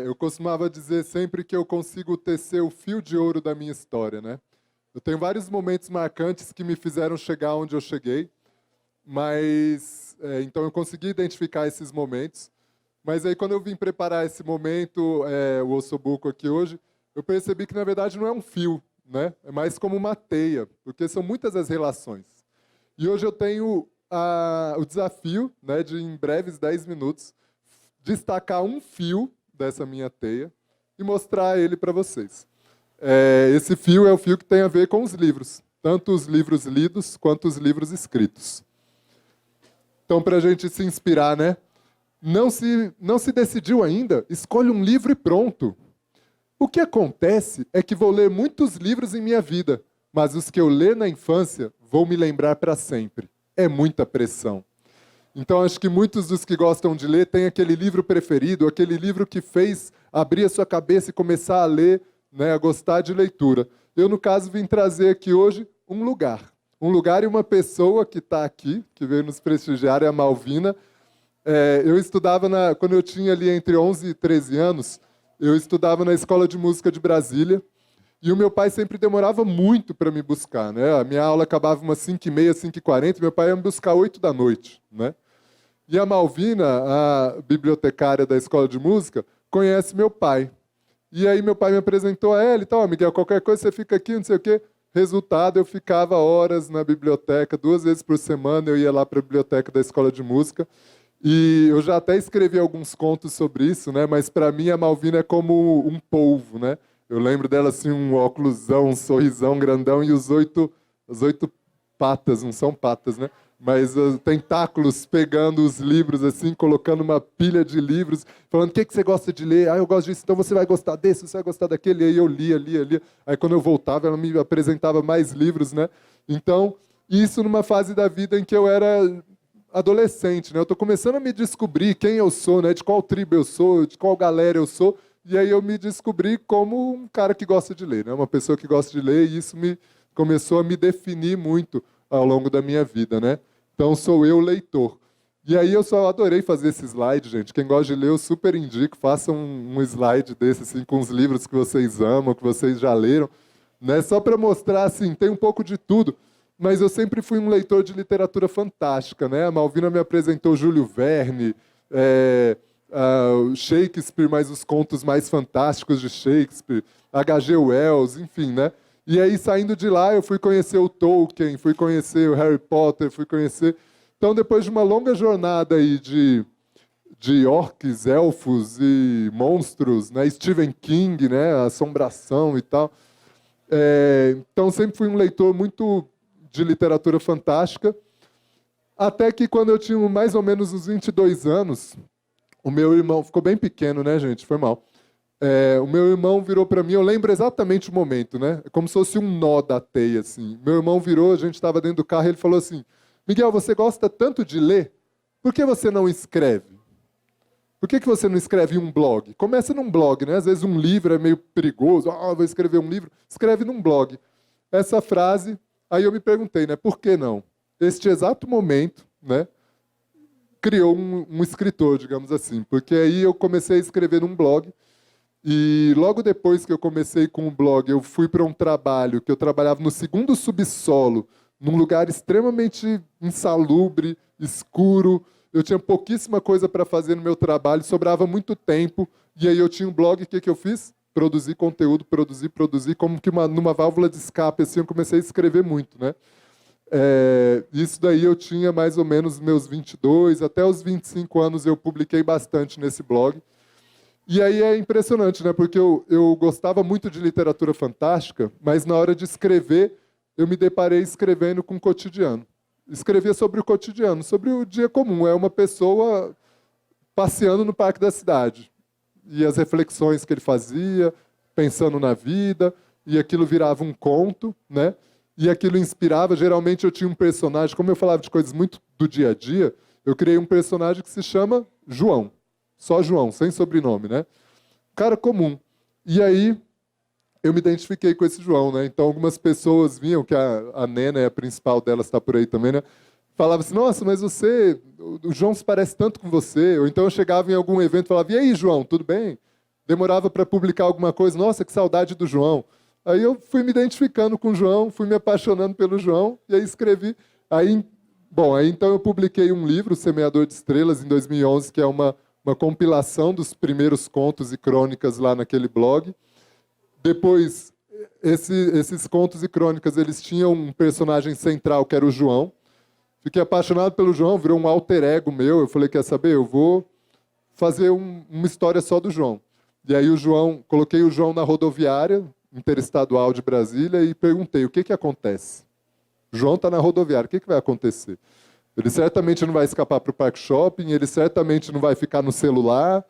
Eu costumava dizer sempre que eu consigo tecer o fio de ouro da minha história, né? Eu tenho vários momentos marcantes que me fizeram chegar onde eu cheguei, mas então eu consegui identificar esses momentos. Mas aí quando eu vim preparar esse momento, o ossobuco aqui hoje, eu percebi que na verdade não é um fio, né? É mais como uma teia, porque são muitas as relações. E hoje eu tenho o desafio, né, de em breves 10 minutos destacar um fio dessa minha teia e mostrar ele para vocês. Esse fio é o fio que tem a ver com os livros, tanto os livros lidos quanto os livros escritos. Então, para a gente se inspirar, né? Não se decidiu ainda? Escolhe um livro e pronto. O que acontece é que vou ler muitos livros em minha vida, mas os que eu ler na infância vou me lembrar para sempre. É muita pressão. Então, acho que muitos dos que gostam de ler têm aquele livro preferido, aquele livro que fez abrir a sua cabeça e começar a ler, né, a gostar de leitura. Eu, no caso, vim trazer aqui hoje um lugar. Um lugar e uma pessoa que está aqui, que veio nos prestigiar, é a Malvina. Eu estudava, quando eu tinha ali entre 11 e 13 anos, eu estudava na Escola de Música de Brasília, e o meu pai sempre demorava muito para me buscar, né? A minha aula acabava umas 5h30, 5h40, meu pai ia me buscar 8 da noite, né? E a Malvina, a bibliotecária da Escola de Música, conhece meu pai. E aí meu pai me apresentou a ela e tal, Miguel, qualquer coisa você fica aqui, não sei o quê. Resultado, eu ficava horas na biblioteca, 2 vezes por semana eu ia lá para a biblioteca da Escola de Música. E eu já até escrevi alguns contos sobre isso, né? Mas para mim a Malvina é como um polvo, né? Eu lembro dela assim, um óculosão, um sorrisão grandão e as 8 patas, não são patas, né? Mas os tentáculos pegando os livros assim, colocando uma pilha de livros, falando: o que você gosta de ler? Eu gosto disso, então você vai gostar desse, você vai gostar daquele. E aí eu lia. Aí quando eu voltava, ela me apresentava mais livros, né? Então, isso numa fase da vida em que eu era adolescente, né? Eu estou começando a me descobrir quem eu sou, né? De qual tribo eu sou, de qual galera eu sou. E aí eu me descobri como um cara que gosta de ler, né? Uma pessoa que gosta de ler, e isso começou a me definir muito ao longo da minha vida, né? Então sou eu leitor. E aí eu só adorei fazer esse slide, gente. Quem gosta de ler, eu super indico, façam um slide desse assim com os livros que vocês amam, que vocês já leram, né? Só para mostrar assim, tem um pouco de tudo. Mas eu sempre fui um leitor de literatura fantástica, né? A Malvina me apresentou Júlio Verne, Shakespeare, mais os contos mais fantásticos de Shakespeare, H.G. Wells, enfim, né? E aí, saindo de lá, eu fui conhecer o Tolkien, fui conhecer o Harry Potter, fui conhecer... Então, depois de uma longa jornada aí de orques, elfos e monstros, né? Stephen King, né? Assombração e tal. Então, sempre fui um leitor muito de literatura fantástica, até que quando eu tinha mais ou menos uns 22 anos, o meu irmão... Ficou bem pequeno, né, gente? Foi mal. O meu irmão virou para mim, eu lembro exatamente o momento, né? É como se fosse um nó da teia, assim. Meu irmão virou, a gente estava dentro do carro, e ele falou assim: Miguel, você gosta tanto de ler, por que você não escreve? Por que você não escreve um blog? Começa num blog, né? Às vezes um livro é meio perigoso, vou escrever um livro. Escreve num blog. Essa frase, aí eu me perguntei, né? Por que não? Este exato momento, né? Criou um escritor, digamos assim. Porque aí eu comecei a escrever num blog. E logo depois que eu comecei com o blog, eu fui para um trabalho que eu trabalhava no segundo subsolo, num lugar extremamente insalubre, escuro. Eu tinha pouquíssima coisa para fazer no meu trabalho, sobrava muito tempo. E aí eu tinha um blog, o que eu fiz? Produzir conteúdo, produzir, como que numa válvula de escape, assim, eu comecei a escrever muito, né? Isso daí eu tinha mais ou menos meus 22, até os 25 anos eu publiquei bastante nesse blog. E aí é impressionante, né? Porque eu gostava muito de literatura fantástica, mas na hora de escrever, eu me deparei escrevendo com o cotidiano. Escrevia sobre o cotidiano, sobre o dia comum. É uma pessoa passeando no parque da cidade. E as reflexões que ele fazia, pensando na vida, e aquilo virava um conto, né? E aquilo inspirava. Geralmente eu tinha um personagem, como eu falava de coisas muito do dia a dia, eu criei um personagem que se chama João. Só João, sem sobrenome, né? Cara comum. E aí, eu me identifiquei com esse João, né? Então, algumas pessoas vinham, que a Nena, a principal delas, está por aí também, né? Falava assim: nossa, mas o João se parece tanto com você. Ou então eu chegava em algum evento e falava: e aí, João, tudo bem? demorava para publicar alguma coisa, nossa, que saudade do João. Aí eu fui me identificando com o João, fui me apaixonando pelo João, e aí escrevi. Aí, bom, aí então eu publiquei um livro, Semeador de Estrelas, em 2011, que é uma compilação dos contos e crônicas lá naquele blog. Depois, esses contos e crônicas, eles tinham um personagem central, que era o João. Fiquei apaixonado pelo João, virou um alter ego meu. Eu falei, quer saber, eu vou fazer uma história só do João. E aí coloquei o João na rodoviária interestadual de Brasília e perguntei, o que acontece? O João está na rodoviária, o que vai acontecer? Ele certamente não vai escapar para o Parque Shopping, ele certamente não vai ficar no celular.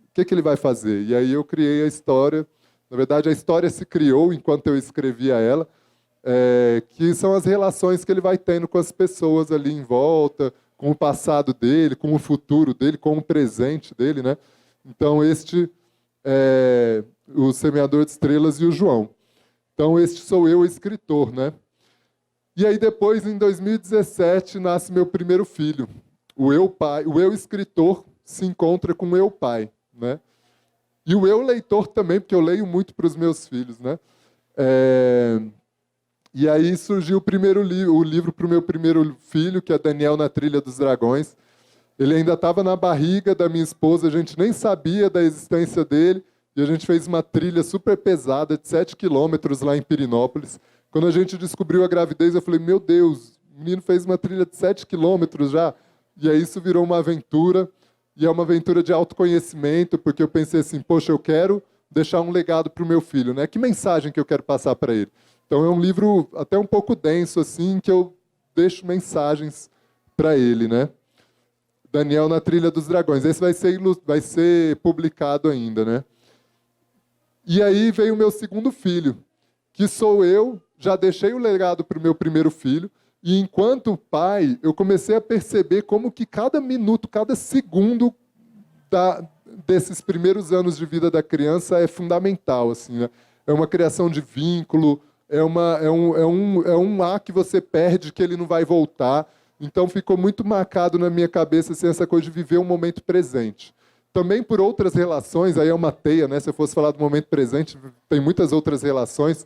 O que ele vai fazer? E aí eu criei a história. Na verdade, a história se criou enquanto eu escrevia ela, que são as relações que ele vai tendo com as pessoas ali em volta, com o passado dele, com o futuro dele, com o presente dele, né? Então, este é o Semeador de Estrelas e o João. Então, este sou eu, o escritor, né? E aí, depois, em 2017, nasce meu primeiro filho. O eu pai, o eu escritor se encontra com o eu pai, né? E o eu leitor também, porque eu leio muito para os meus filhos, né? E aí surgiu o livro para o meu primeiro filho, que é Daniel na Trilha dos Dragões. Ele ainda estava na barriga da minha esposa, a gente nem sabia da existência dele, e a gente fez uma trilha super pesada de 7 quilômetros lá em Pirinópolis. Quando a gente descobriu a gravidez, eu falei, meu Deus, o menino fez uma trilha de 7 quilômetros já. E aí isso virou uma aventura, e é uma aventura de autoconhecimento, porque eu pensei assim, poxa, eu quero deixar um legado para o meu filho, né? Que mensagem que eu quero passar para ele? Então é um livro até um pouco denso, assim, que eu deixo mensagens para ele, né? Daniel na Trilha dos Dragões. Esse vai ser publicado ainda, né? E aí veio o meu segundo filho, que sou eu, já deixei o legado para o meu primeiro filho, e enquanto pai, eu comecei a perceber como que cada minuto, cada segundo desses primeiros anos de vida da criança é fundamental, assim, né? É uma criação de vínculo, é um ar que você perde que ele não vai voltar. Então ficou muito marcado na minha cabeça assim, essa coisa de viver o momento presente. Também por outras relações, aí é uma teia, né? Se eu fosse falar do momento presente, tem muitas outras relações.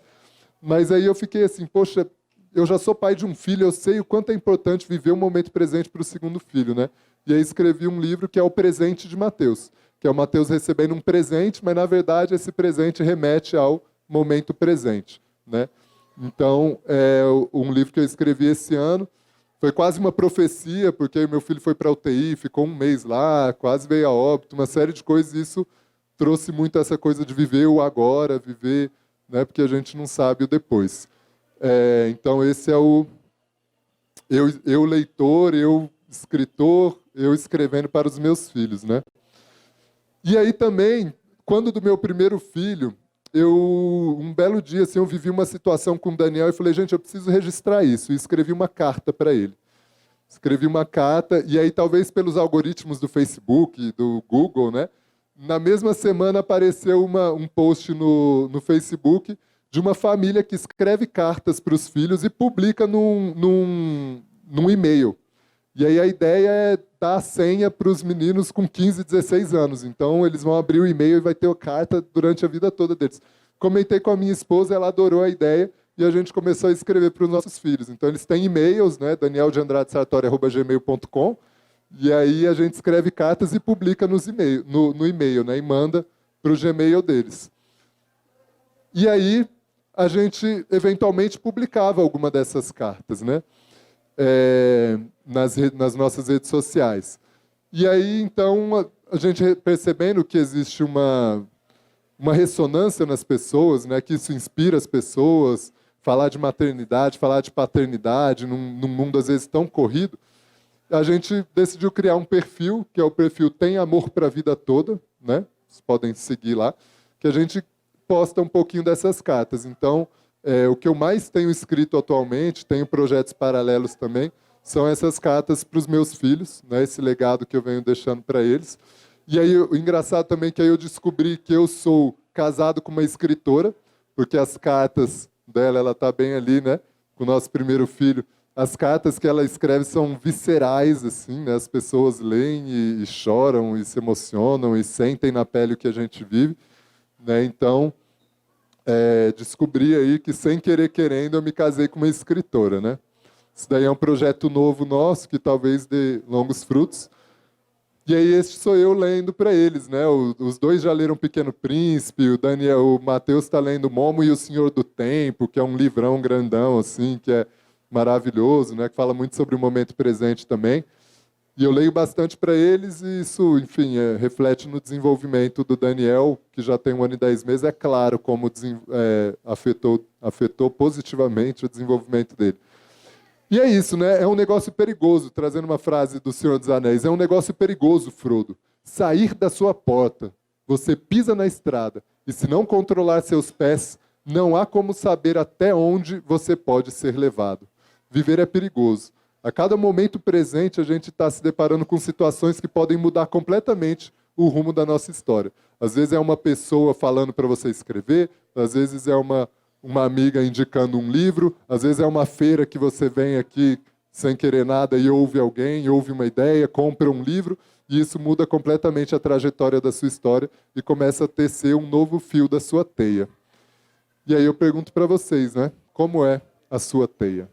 Mas aí eu fiquei assim, poxa, eu já sou pai de um filho, eu sei o quanto é importante viver o momento presente para o segundo filho, né? E aí escrevi um livro que é O Presente de Mateus, que é o Mateus recebendo um presente, mas na verdade esse presente remete ao momento presente, né? Então, é um livro que eu escrevi esse ano. Foi quase uma profecia, porque meu filho foi para a UTI, ficou um mês lá, quase veio a óbito, uma série de coisas. E isso trouxe muito essa coisa de viver o agora, viver, né, porque a gente não sabe o depois. Então, esse é o eu leitor, eu escritor, eu escrevendo para os meus filhos, né? E aí também, quando do meu primeiro filho, um belo dia, assim, eu vivi uma situação com o Daniel e falei, gente, eu preciso registrar isso. E escrevi uma carta para ele. Escrevi uma carta, e aí talvez pelos algoritmos do Facebook, do Google, né? Na mesma semana apareceu um post no Facebook de uma família que escreve cartas para os filhos e publica num e-mail. E aí a ideia é dar a senha para os meninos com 15, 16 anos. Então eles vão abrir o e-mail e vai ter a carta durante a vida toda deles. Comentei com a minha esposa, ela adorou a ideia e a gente começou a escrever para os nossos filhos. Então eles têm e-mails, né, danieldeandrade.sartori@gmail.com, e aí a gente escreve cartas e publica no e-mail, né, e manda para o Gmail deles. E aí a gente eventualmente publicava alguma dessas cartas, né? Nas nossas redes sociais. E aí, então, a gente percebendo que existe uma ressonância nas pessoas, né, que isso inspira as pessoas, falar de maternidade, falar de paternidade, num mundo, às vezes, tão corrido, a gente decidiu criar um perfil, que é o perfil Tem Amor para a Vida Toda, né? Vocês podem seguir lá, que a gente posta um pouquinho dessas cartas. Então, o que eu mais tenho escrito atualmente, tenho projetos paralelos também, são essas cartas para os meus filhos, né, esse legado que eu venho deixando para eles. E aí, o engraçado também é que aí eu descobri que eu sou casado com uma escritora, porque as cartas dela, ela está bem ali, né, com o nosso primeiro filho. as cartas que ela escreve são viscerais, assim, né? As pessoas leem e choram e se emocionam e sentem na pele o que a gente vive, né? Então, descobri aí que, sem querer querendo, eu me casei com uma escritora, né? Isso daí é um projeto novo nosso, que talvez dê longos frutos. E aí este sou eu lendo para eles, né? Os dois já leram Pequeno Príncipe, o Mateus está lendo Momo e o Senhor do Tempo, que é um livrão grandão, assim, que é maravilhoso, né? Que fala muito sobre o momento presente também. E eu leio bastante para eles e isso, enfim, reflete no desenvolvimento do Daniel, que já tem 1 ano e 10 meses. É claro como afetou positivamente o desenvolvimento dele. E é isso, né? É um negócio perigoso, trazendo uma frase do Senhor dos Anéis. É um negócio perigoso, Frodo. Sair da sua porta. Você pisa na estrada e, se não controlar seus pés, não há como saber até onde você pode ser levado. Viver é perigoso. A cada momento presente, a gente está se deparando com situações que podem mudar completamente o rumo da nossa história. Às vezes é uma pessoa falando para você escrever, às vezes é uma amiga indicando um livro, às vezes é uma feira que você vem aqui sem querer nada e ouve alguém, ouve uma ideia, compra um livro, e isso muda completamente a trajetória da sua história e começa a tecer um novo fio da sua teia. E aí eu pergunto para vocês, né? Como é a sua teia?